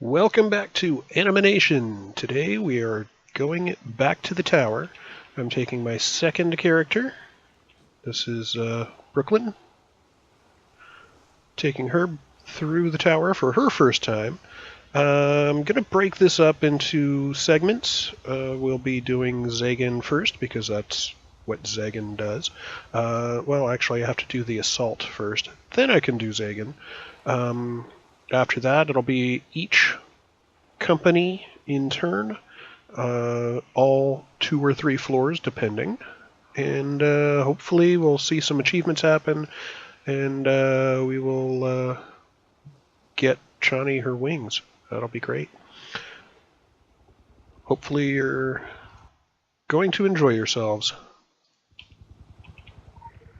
Welcome back to Animation. Today we are going back to the tower. I'm taking my second character. This is Brooklyn. Taking her through the tower for her first time. I'm going to break this up into segments. We'll be doing Zagan first because that's what Zagan does. Well, actually I have to do the assault first. Then I can do Zagan. After that, it'll be each company in turn, all 2 or 3 floors, depending. And hopefully we'll see some achievements happen, and we will get Chani her wings. That'll be great. Hopefully you're going to enjoy yourselves.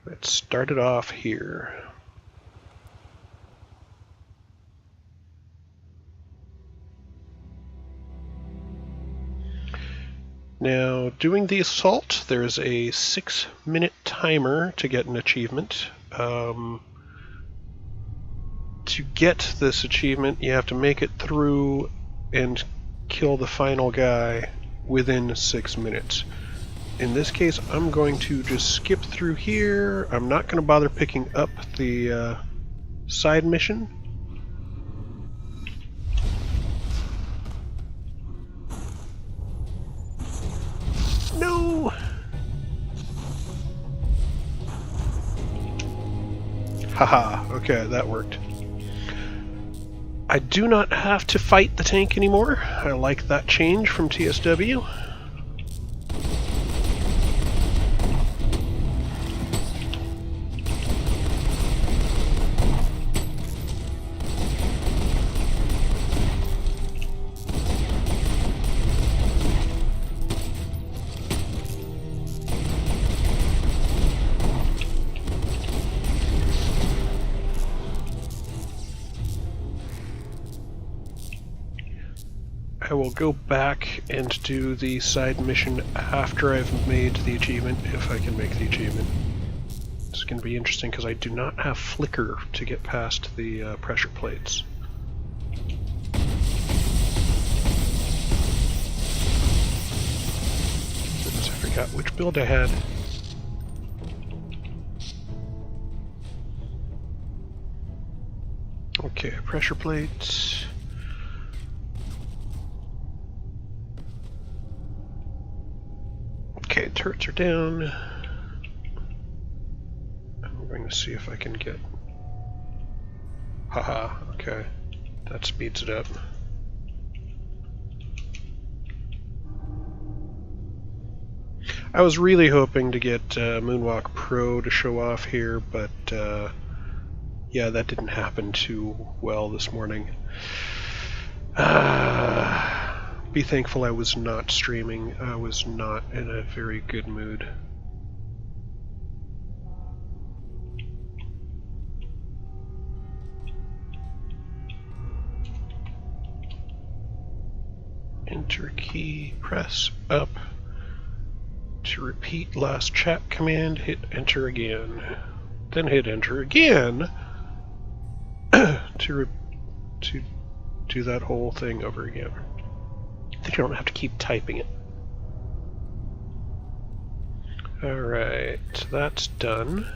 Let's start it off here. Now, doing the assault, there's a 6-minute timer to get an achievement. To get this achievement, you have to make it through and kill the final guy within 6 minutes. In this case, I'm going to just skip through here. I'm not going to bother picking up the side mission. No! Haha, okay, that worked. I do not have to fight the tank anymore. I like that change from TSW. I will go back and do the side mission after I've made the achievement, if I can make the achievement. It's going to be interesting because I do not have flicker to get past the pressure plates. Oops, I forgot which build I had. Okay, pressure plates. Okay, turrets are down. I'm going to see if I can get... Haha, okay. That speeds it up. I was really hoping to get Moonwalk Pro to show off here, but yeah, that didn't happen too well this morning. Be thankful I was not streaming. I was not in a very good mood. Enter key, press up. To repeat last chat command, hit enter again. Then hit enter again to do that whole thing over again. I think I don't have to keep typing it. Alright, that's done.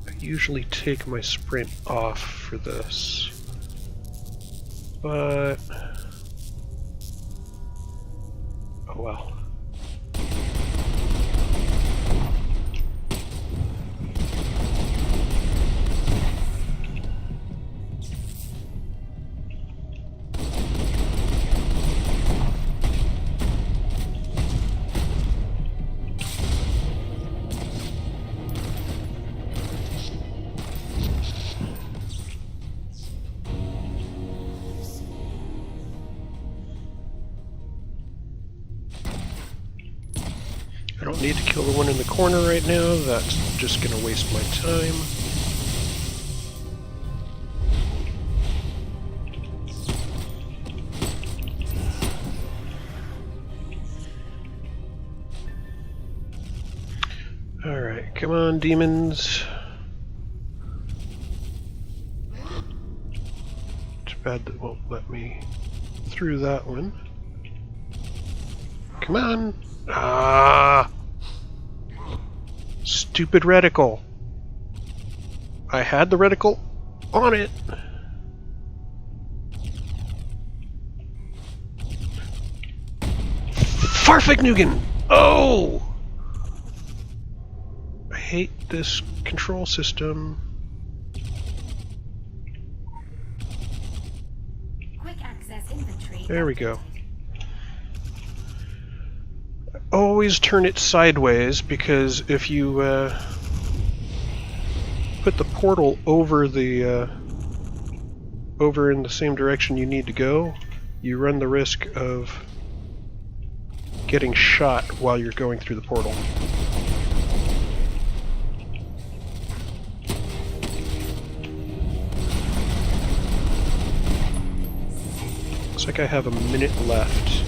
I usually take my sprint off for this, but oh well. I don't need to kill the one in the corner right now, that's just gonna waste my time. Alright, come on, demons. bad that won't let me through that one. Come on! Ah! Stupid reticle! I had the reticle on it! Farfignugan! Oh! I hate this control system. Quick access inventory. There we go. Always turn it sideways, because if you put the portal over the over in the same direction you need to go, you run the risk of getting shot while you're going through the portal. Looks like I have a minute left.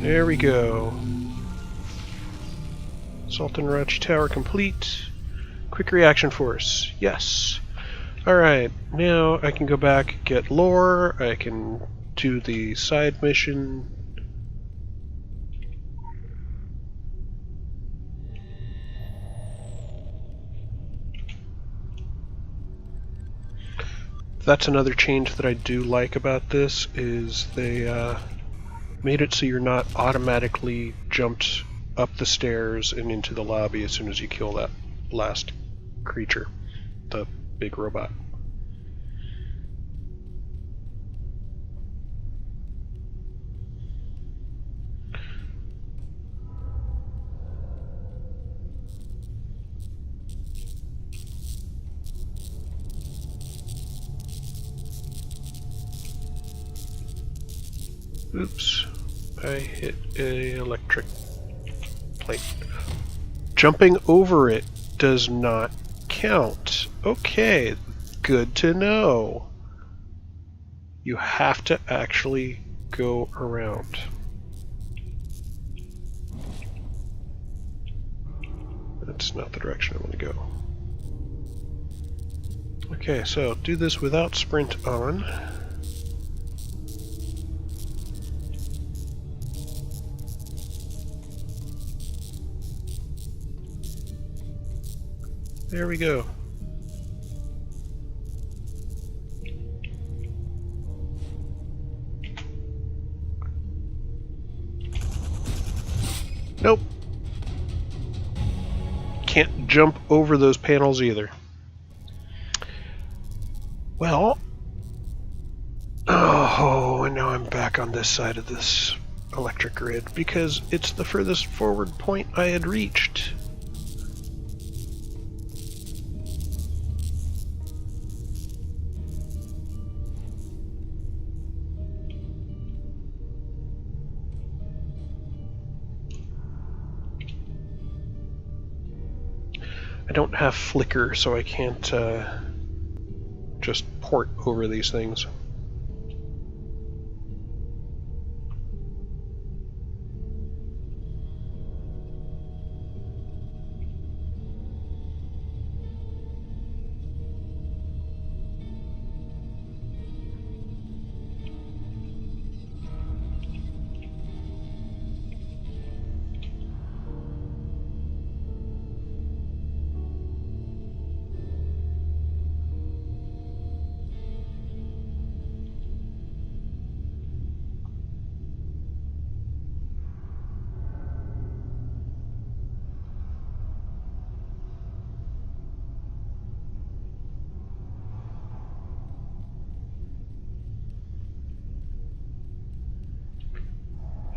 There we go. Assault on Orochi Tower complete. Quick reaction force. Yes. Alright, now I can go back, get lore, I can do the side mission. That's another change that I do like about this, is they made it so you're not automatically jumped up the stairs and into the lobby as soon as you kill that last creature, the big robot. Oops, I hit a electric plate. Jumping over it does not count. Okay, good to know. You have to actually go around. That's not the direction I want to go. Okay, so do this without sprint on. There we go. Nope. Can't jump over those panels either. Well, oh, and now I'm back on this side of this electric grid because it's the furthest forward point I had reached. I don't have flicker, so I can't just port over these things.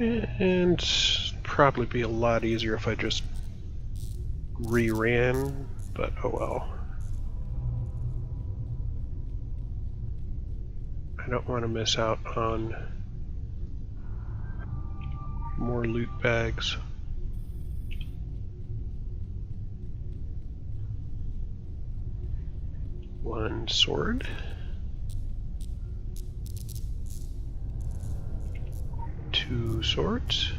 And probably be a lot easier if I just reran, but oh well. I don't want to miss out on more loot bags. One sword. 2 swords.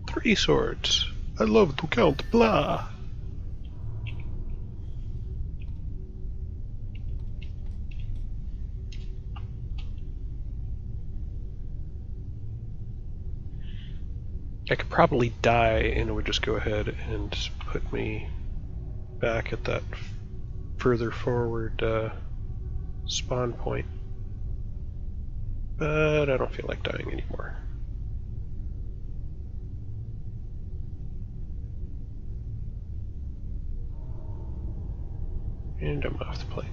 Three swords. I love to count blah. I could probably die and it would just go ahead and put me back at that further forward spawn point. But I don't feel like dying anymore. And I'm off the plane.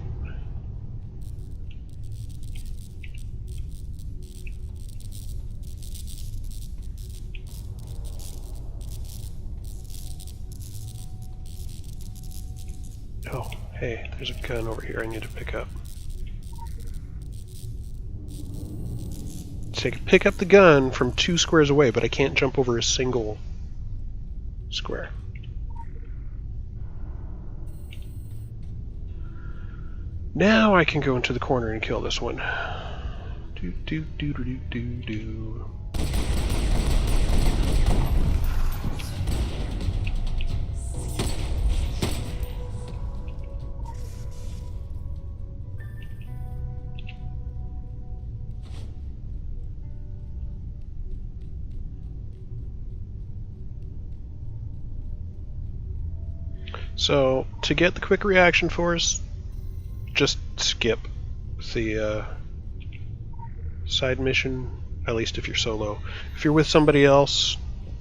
Oh, hey, there's a gun over here I need to pick up. So I can pick up the gun from 2 squares away, but I can't jump over a single square. Now I can go into the corner and kill this one. Do do do do do do. So to get the quick reaction force, just skip the side mission, at least if you're solo. If you're with somebody else,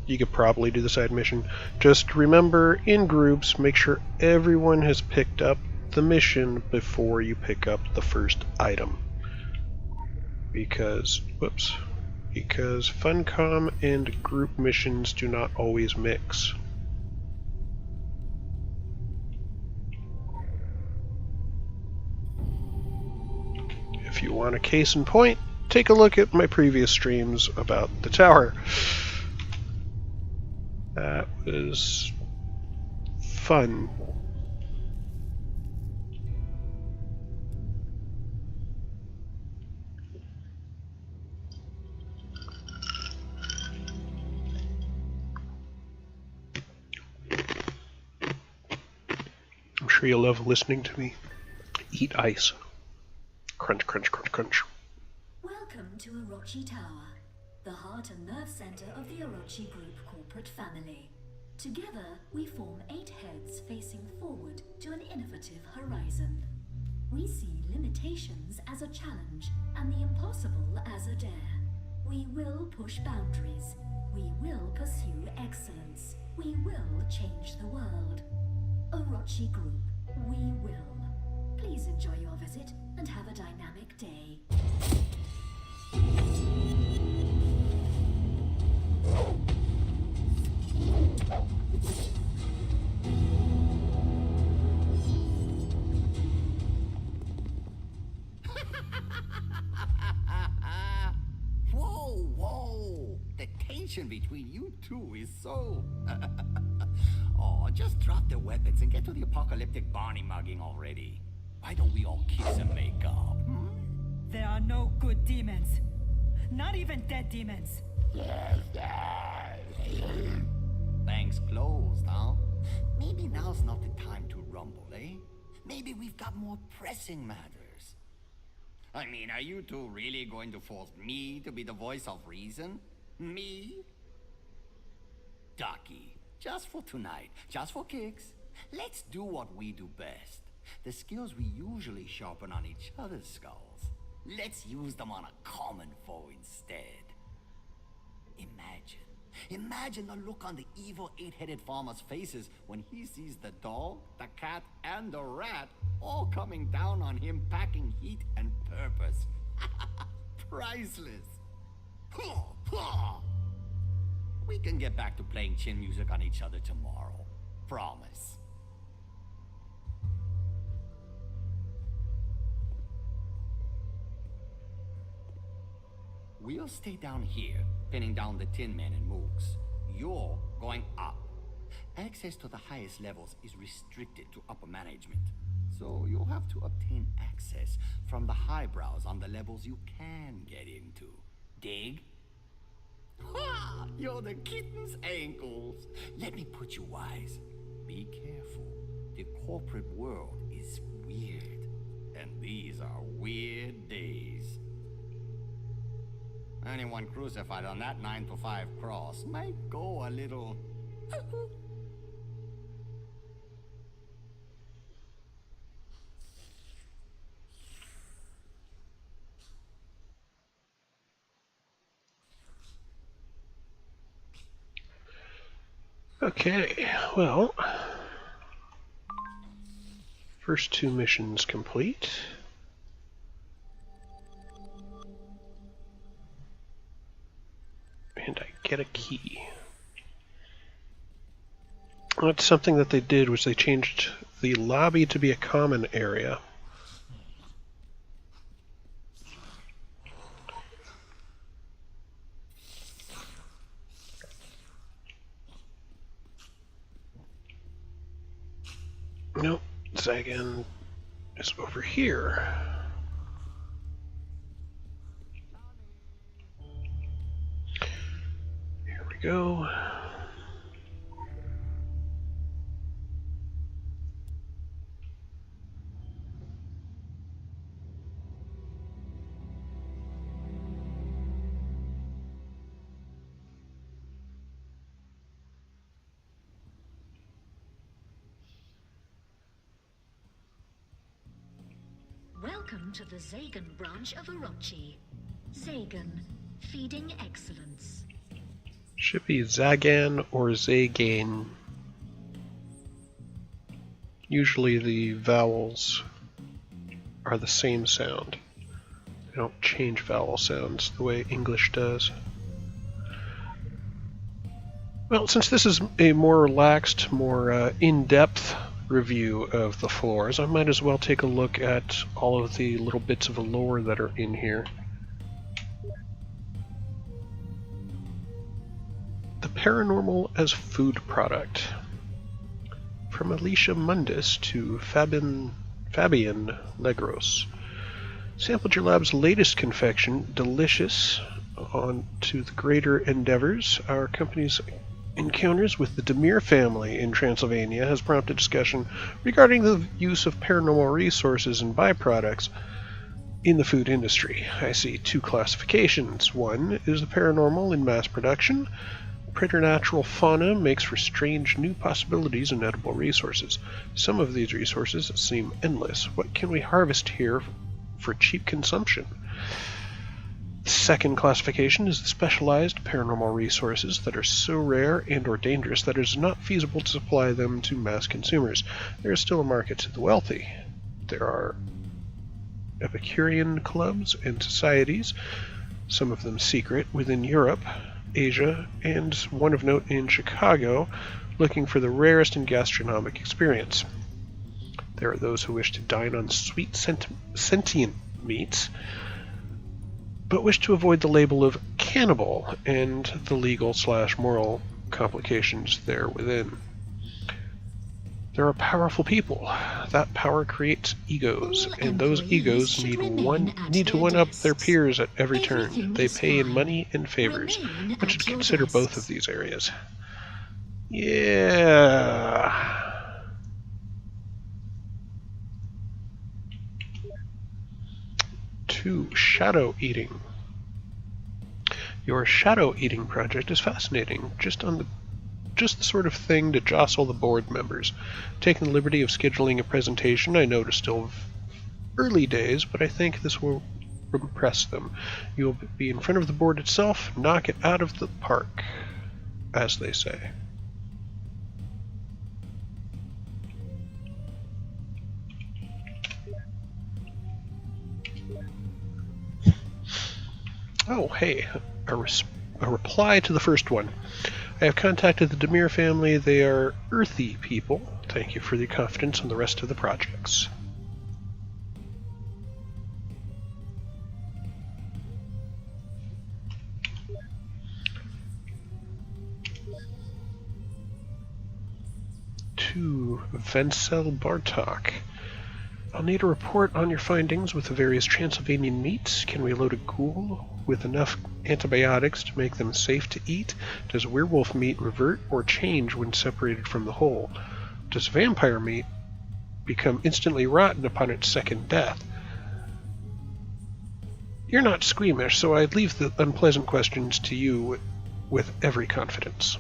you could probably do the side mission. Just remember, in groups, make sure everyone has picked up the mission before you pick up the first item. Because Funcom and group missions do not always mix. If you want a case in point, take a look at my previous streams about the tower. That was fun. I'm sure you'll love listening to me eat ice. Crunch, crunch, crunch, crunch. Welcome to Orochi Tower, the heart and nerve center of the Orochi Group corporate family. Together, we form 8 heads facing forward to an innovative horizon. We see limitations as a challenge and the impossible as a dare. We will push boundaries. We will pursue excellence. We will change the world. Orochi Group, we will. Please enjoy your visit and have a dynamic day. Whoa! The tension between you two is so... Oh, just drop the weapons and get to the apocalyptic Barney mugging already. Why don't we all kiss and make up? There are no good demons. Not even dead demons. Bank's closed, huh? Maybe now's not the time to rumble, eh? Maybe we've got more pressing matters. I mean, are you two really going to force me to be the voice of reason? Me? Ducky, just for tonight, just for kicks, let's do what we do best. The skills we usually sharpen on each other's skulls. Let's use them on a common foe instead. Imagine Imagine the look on the evil eight-headed farmer's faces when he sees the dog, the cat, and the rat all coming down on him, packing heat and purpose. Priceless. We can get back to playing chin music on each other tomorrow. Promise. We'll stay down here, pinning down the Tin Men and Mooks. You're going up. Access to the highest levels is restricted to upper management. So you'll have to obtain access from the highbrows on the levels you can get into. Dig? Ha! You're the kitten's ankles. Let me put you wise. Be careful. The corporate world is weird. And these are weird days. Anyone crucified on that 9 to 5 cross might go a little... Okay, well, first 2 missions complete. And I get a key. That's something that they did, was they changed the lobby to be a common area. Nope, Zagan is over here. Here we go. Welcome to the Zagan branch of Orochi. Zagan, feeding excellence. Should be Zagan or Zagan. Usually the vowels are the same sound. They don't change vowel sounds the way English does. Well, since this is a more relaxed, more in-depth review of the floors, I might as well take a look at all of the little bits of lore that are in here. The paranormal as food product. From Alicia Mundus to Fabian Legros. Sampled your lab's latest confection, delicious. On to the greater endeavors. Our company's encounters with the Demir family in Transylvania has prompted discussion regarding the use of paranormal resources and byproducts in the food industry. I see 2 classifications. One is the paranormal in mass production. Preternatural fauna makes for strange new possibilities in edible resources. Some of these resources seem endless. What can we harvest here for cheap consumption? The second classification is the specialized paranormal resources that are so rare and or dangerous that it is not feasible to supply them to mass consumers. There is still a market to the wealthy. There are Epicurean clubs and societies, some of them secret, within Europe, Asia, and one of note in Chicago, looking for the rarest in gastronomic experience. There are those who wish to dine on sweet sentient meats, but wish to avoid the label of cannibal and the legal/moral complications there within. There are powerful people. That power creates egos, and those egos need to one-up their peers at every turn. They pay in money and favors. One should consider both of these areas. Yeah. Shadow eating. Your shadow eating project is fascinating. Just the sort of thing to jostle the board members. Taking the liberty of scheduling a presentation. I know it's still early days, but I think this will impress them. You will be in front of the board itself. Knock it out of the park. as they say. Oh, hey, a reply to the first one. I have contacted the Demir family. They are earthy people. Thank you for the confidence on the rest of the projects. To Vencel Bartok. I'll need a report on your findings with the various Transylvanian meats. Can we load a ghoul with enough antibiotics to make them safe to eat? Does werewolf meat revert or change when separated from the whole? Does vampire meat become instantly rotten upon its second death? You're not squeamish, so I'd leave the unpleasant questions to you with every confidence.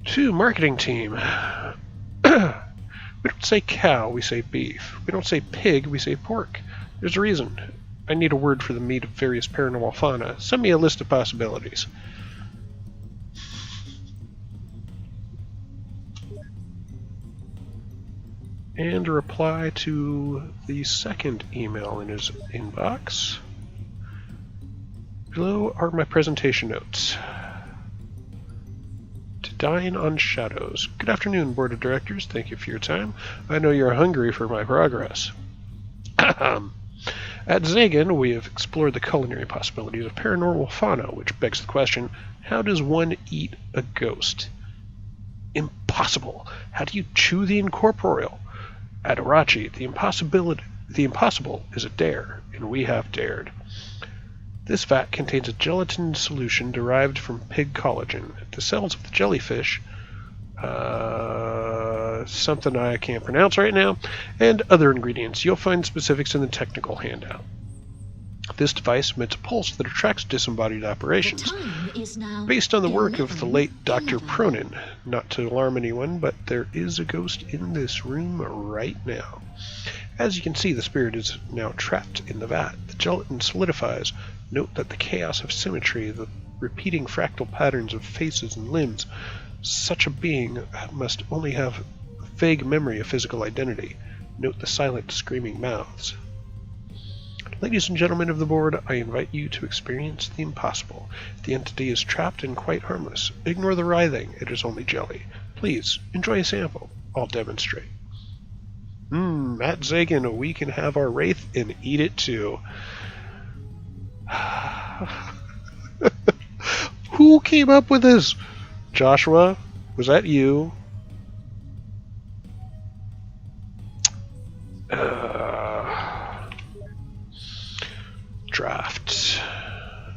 To marketing team. We don't say cow, we say beef. We don't say pig, we say pork. There's a reason. I need a word for the meat of various paranormal fauna. Send me a list of possibilities. And a reply to the second email in his inbox. Below are my presentation notes. Dine on Shadows. Good afternoon, Board of Directors. Thank you for your time. I know you're hungry for my progress. At Zagan, we have explored the culinary possibilities of paranormal fauna, which begs the question, how does one eat a ghost? Impossible. How do you chew the incorporeal? At Orochi, the impossible is a dare, and we have dared. This vat contains a gelatin solution derived from pig collagen. The cells of the jellyfish, something I can't pronounce right now, and other ingredients. You'll find specifics in the technical handout. This device emits a pulse that attracts disembodied operations. Based on the work of the late Dr. Pronin. Not to alarm anyone, but there is a ghost in this room right now. As you can see, the spirit is now trapped in the vat. The gelatin solidifies. Note that the chaos of symmetry, the repeating fractal patterns of faces and limbs, such a being must only have a vague memory of physical identity. Note the silent, screaming mouths. Ladies and gentlemen of the board, I invite you to experience the impossible. The entity is trapped and quite harmless. Ignore the writhing, it is only jelly. Please, enjoy a sample. I'll demonstrate. At Zagan, we can have our wraith and eat it too. Who came up with this? Joshua, was that you? Drafts.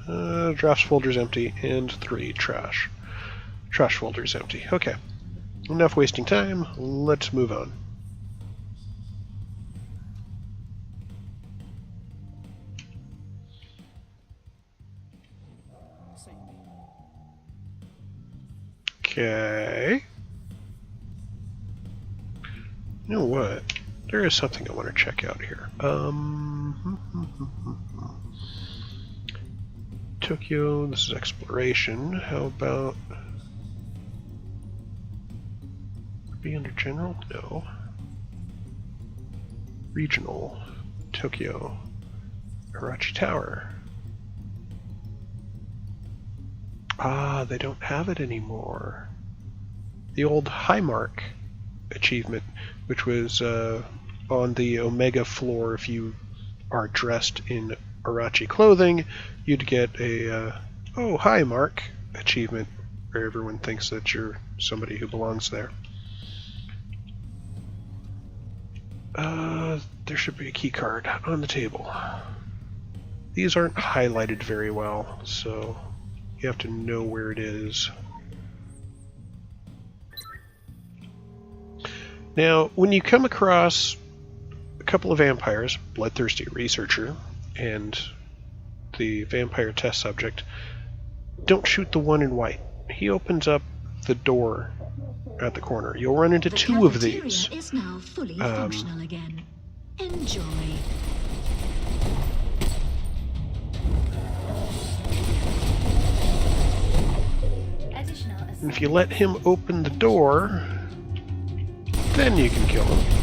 Drafts folder's empty, and 3 trash. Trash folder's empty. Okay. Enough wasting time. Let's move on. Okay. You know what? There is something I want to check out here. Tokyo, this is exploration. How about... be under general? No. Regional. Tokyo. Orochi Tower. Ah, they don't have it anymore. The old Highmark achievement, which was on the Omega floor, if you are dressed in Orochi clothing, you'd get a oh, hi Mark achievement, where everyone thinks that you're somebody who belongs there. There should be a key card on the table. These aren't highlighted very well, so you have to know where it is. Now, when you come across a couple of vampires, Bloodthirsty Researcher and the vampire test subject, don't shoot the one in white. He opens up the door at the corner. You'll run into 2 of these. Is now fully functional again. Enjoy. And if you let him open the door, then you can kill him.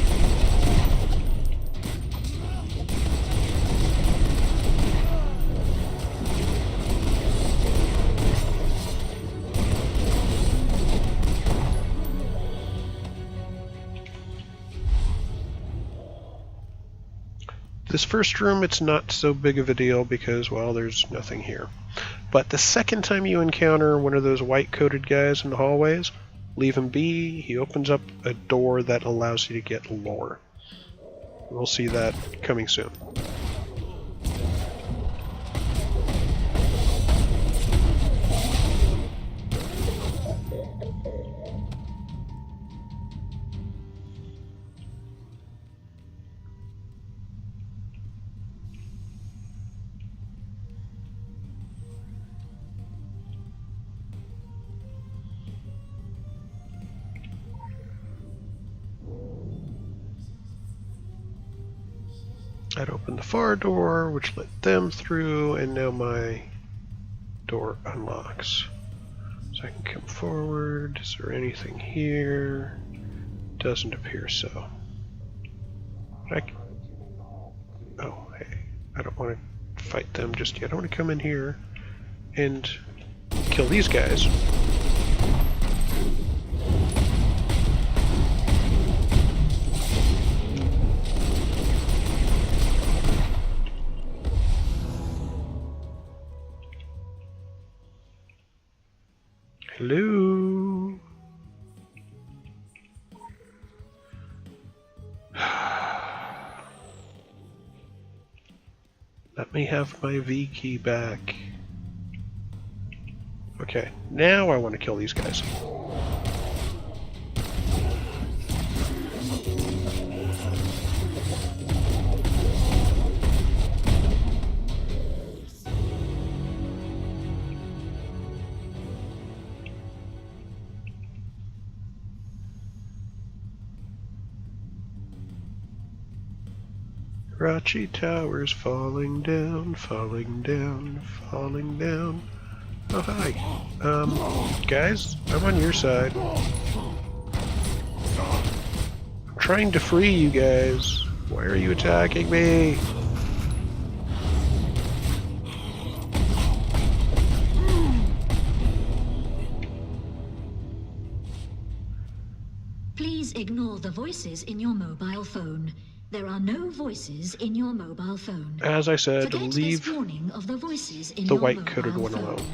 This first room, it's not so big of a deal because, well, there's nothing here. But the second time you encounter one of those white-coated guys in the hallways, leave him be. He opens up a door that allows you to get lore. We'll see that coming soon. I'd open the far door, which let them through, and now my door unlocks. So I can come forward. Is there anything here? Doesn't appear so. Oh, hey. I don't want to fight them just yet. I want to come in here and kill these guys. Hello? Let me have my V key back. Okay, now I want to kill these guys. Orochi Tower's falling down, falling down, falling down. Oh, hi. Guys, I'm on your side. I'm trying to free you guys. Why are you attacking me? Please ignore the voices in your mobile phone. There are no voices in your mobile phone. As I said, Forget leave this warning of the voices in the your white-coated mobile one phone. alone.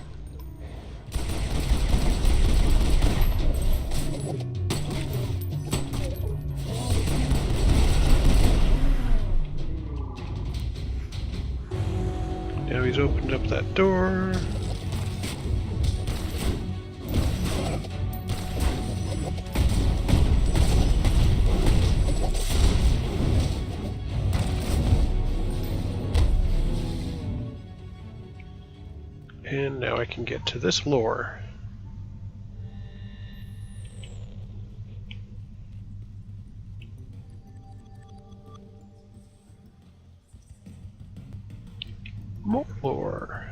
Now he's opened up that door. And now I can get to this lore. More lore.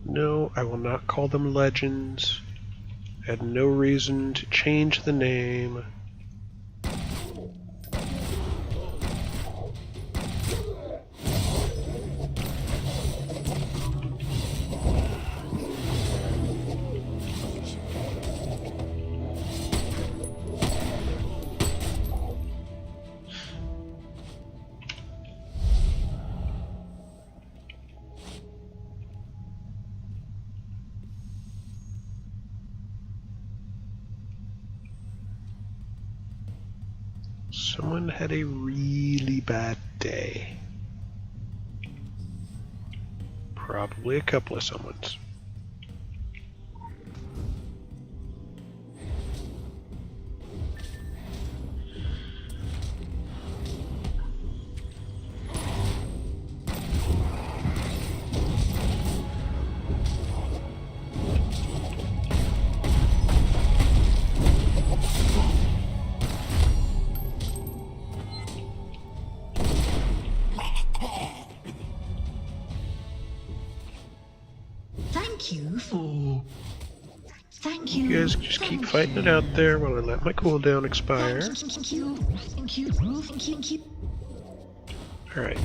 No, I will not call them legends. I had no reason to change the name. Someone had a really bad day. Probably a couple of someones. you for. Thank you. You guys just keep fighting it out there while I let my cooldown expire. Thank you. Thank you. Thank you. Alright.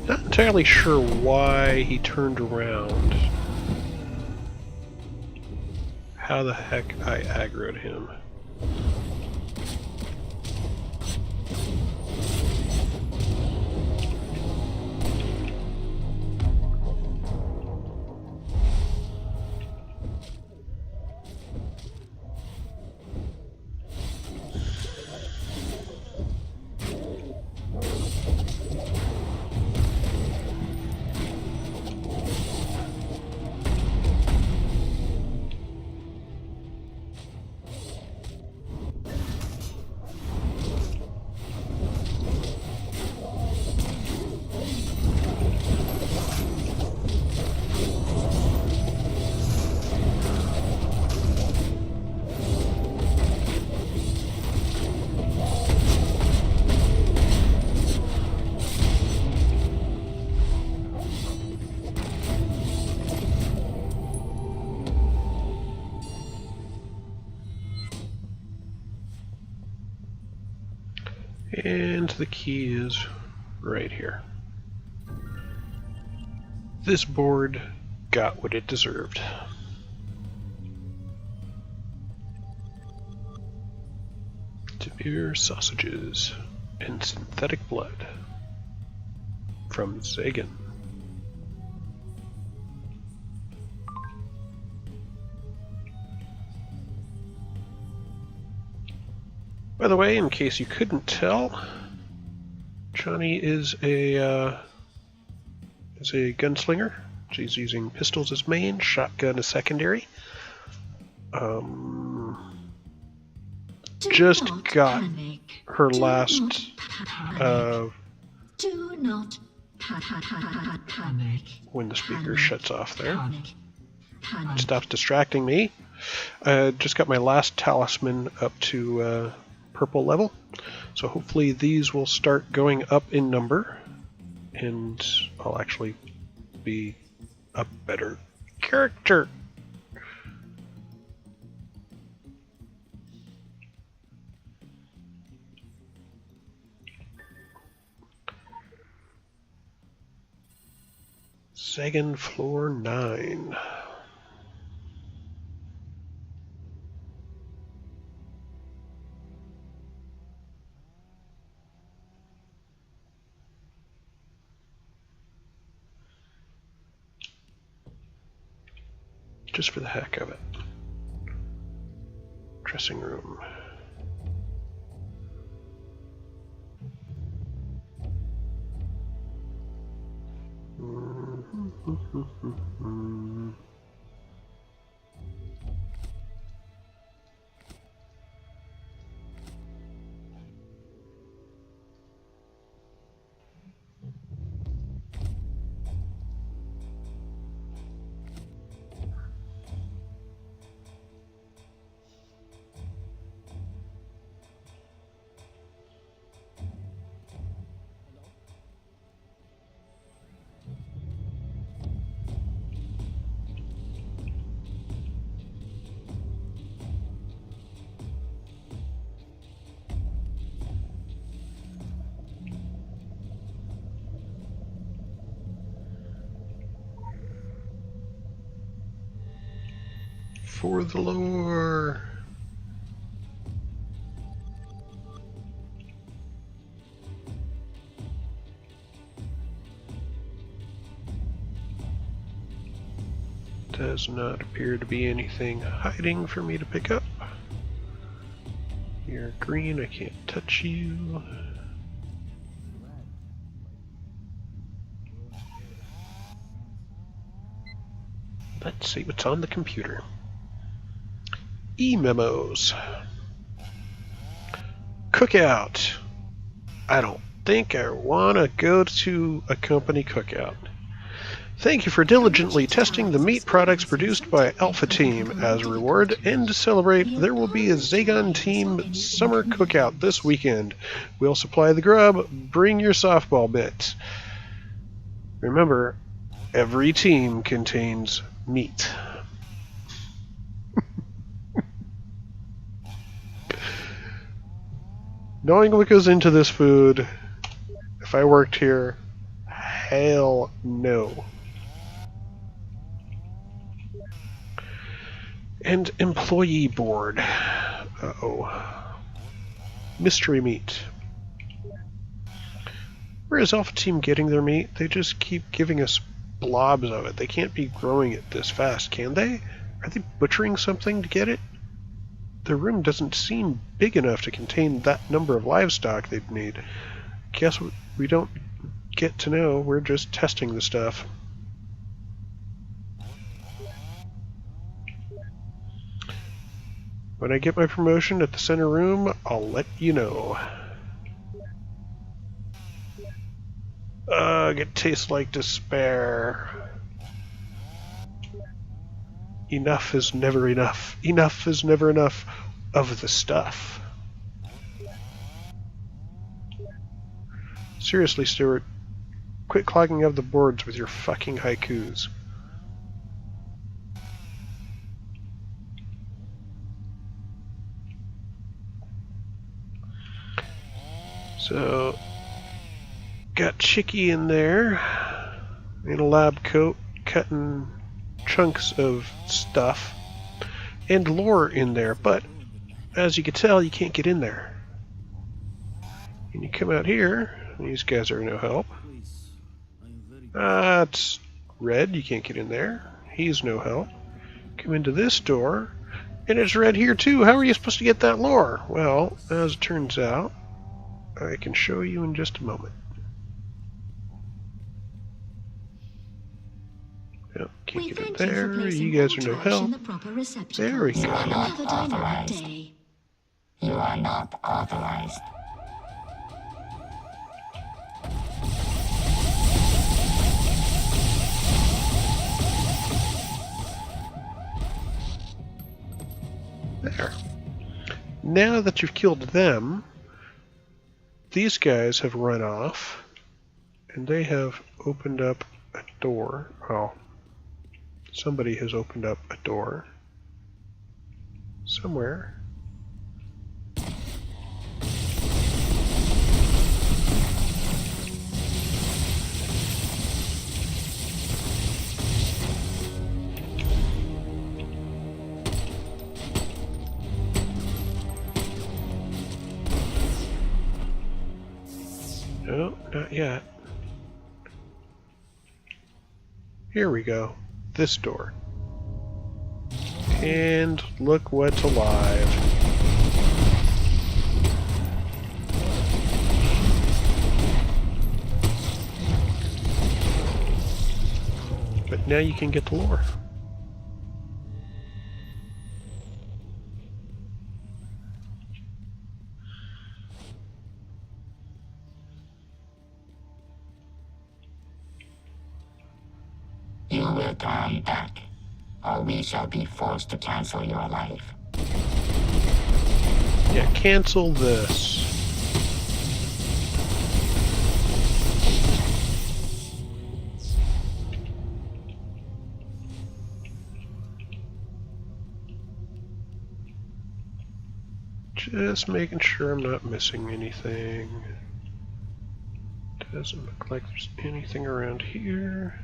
Not entirely sure why he turned around. How the heck I aggroed him. And the key is right here. This board got what it deserved. Demure sausages and synthetic blood from Zagan. By the way, in case you couldn't tell, Johnny is a gunslinger. She's using pistols as main, shotgun as secondary. Just got her last. Do not panic. When the speaker shuts off there, Panic. stops distracting me. Just got my last talisman up to purple level, so hopefully these will start going up in number, and I'll actually be a better character. Zagan floor 9. Just for the heck of it. Dressing room. For the lore. Does not appear to be anything hiding for me to pick up. You're green, I can't touch you. Let's see what's on the computer. E-memos. Cookout. I don't think I want to go to a company cookout. Thank you for diligently testing the meat products produced by Alpha Team. As a reward and to celebrate, there will be a Zagan Team summer cookout this weekend. We'll supply the grub. Bring your softball mitts. Remember, every team contains meat. Knowing what goes into this food, if I worked here, hell no. And employee board. Uh-oh. Mystery meat. Where is Alpha Team getting their meat? They just keep giving us blobs of it. They can't be growing it this fast, can they? Are they butchering something to get it? The room doesn't seem big enough to contain that number of livestock they'd need. Guess we don't get to know. We're just testing the stuff. When I get my promotion at the center room, I'll let you know. Ugh, it tastes like despair. Enough is never enough. Enough is never enough of the stuff. Seriously, Stuart, quit clogging up the boards with your fucking haikus. So, got Chicky in there, in a lab coat, cutting chunks of stuff, and Lore in there, but as you can tell, you can't get in there. And you come out here, these guys are no help. It's red, you can't get in there. He's no help. Come into this door, and it's red here too. How are you supposed to get that Lore? Well, as it turns out, I can show you in just a moment. Yep, can't get in there. You guys are no help. There we go. Have a dynamic day. You are not authorized. There. Now that you've killed them, these guys have run off, and they have opened up a door. Well, somebody has opened up a door somewhere. No, not yet. Here we go. This door. And look what's alive. But now you can get the Lore. You will come back, or we shall be forced to cancel your life. Yeah, cancel this. Just making sure I'm not missing anything. Doesn't look like there's anything around here.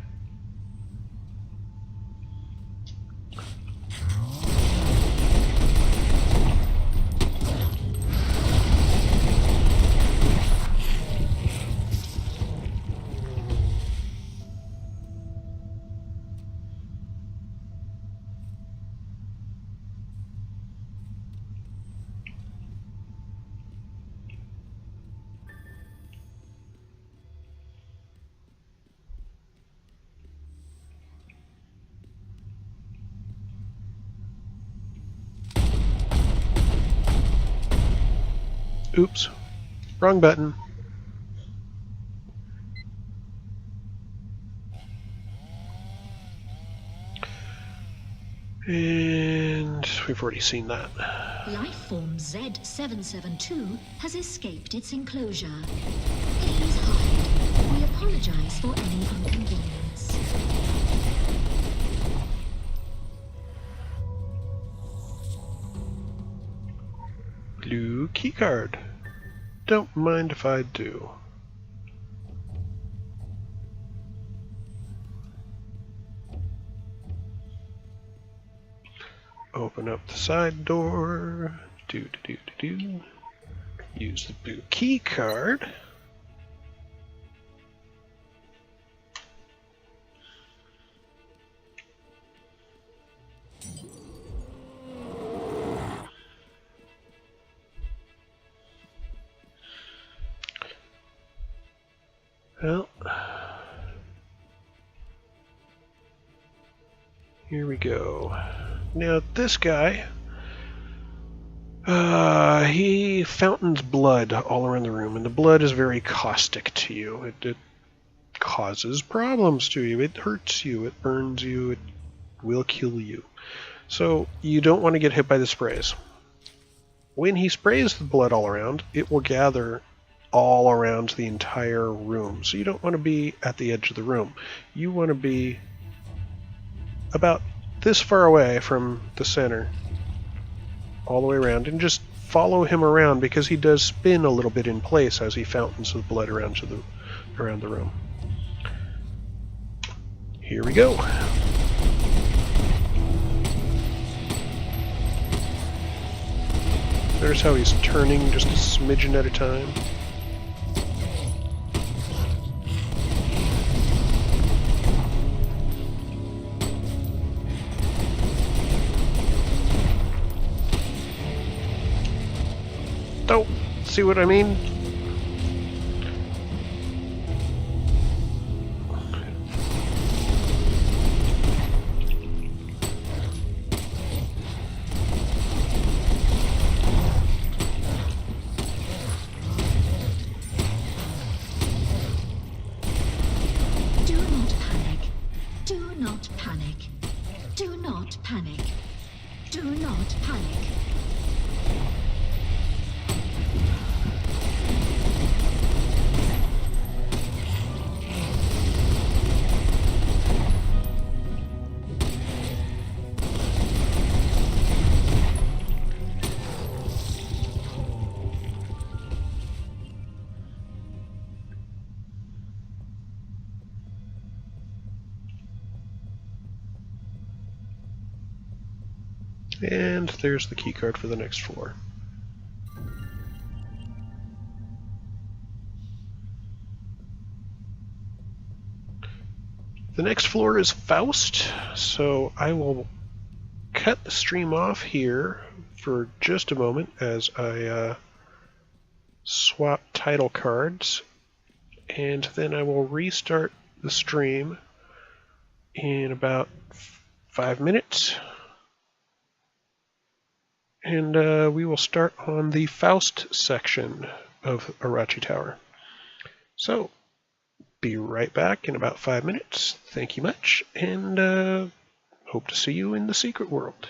Oops. Wrong button. And we've already seen that. Lifeform Z772 has escaped its enclosure. Please hide. We apologize for any inconvenience. Blue keycard. Don't mind if I do. Open up the side door. Do. Use the blue key card. Well, here we go. Now this guy, he fountains blood all around the room, and the blood is very caustic to you. It causes problems to you. It hurts you. It burns you. It will kill you. So you don't want to get hit by the sprays. When he sprays the blood all around, it will gather all around the entire room. So you don't want to be at the edge of the room. You want to be about this far away from the center, all the way around, and just follow him around because he does spin a little bit in place as he fountains the blood around the room. Here we go. There's how he's turning just a smidgen at a time. Oh, see what I mean? Do not panic. Do not panic. Do not panic. Do not panic. And there's the keycard for the next floor. The next floor is Faust, so I will cut the stream off here for just a moment as I swap title cards, and then I will restart the stream in about 5 minutes. And we will start on the Faust section of Orochi Tower. So, be right back in about 5 minutes. Thank you much, and hope to see you in the secret world.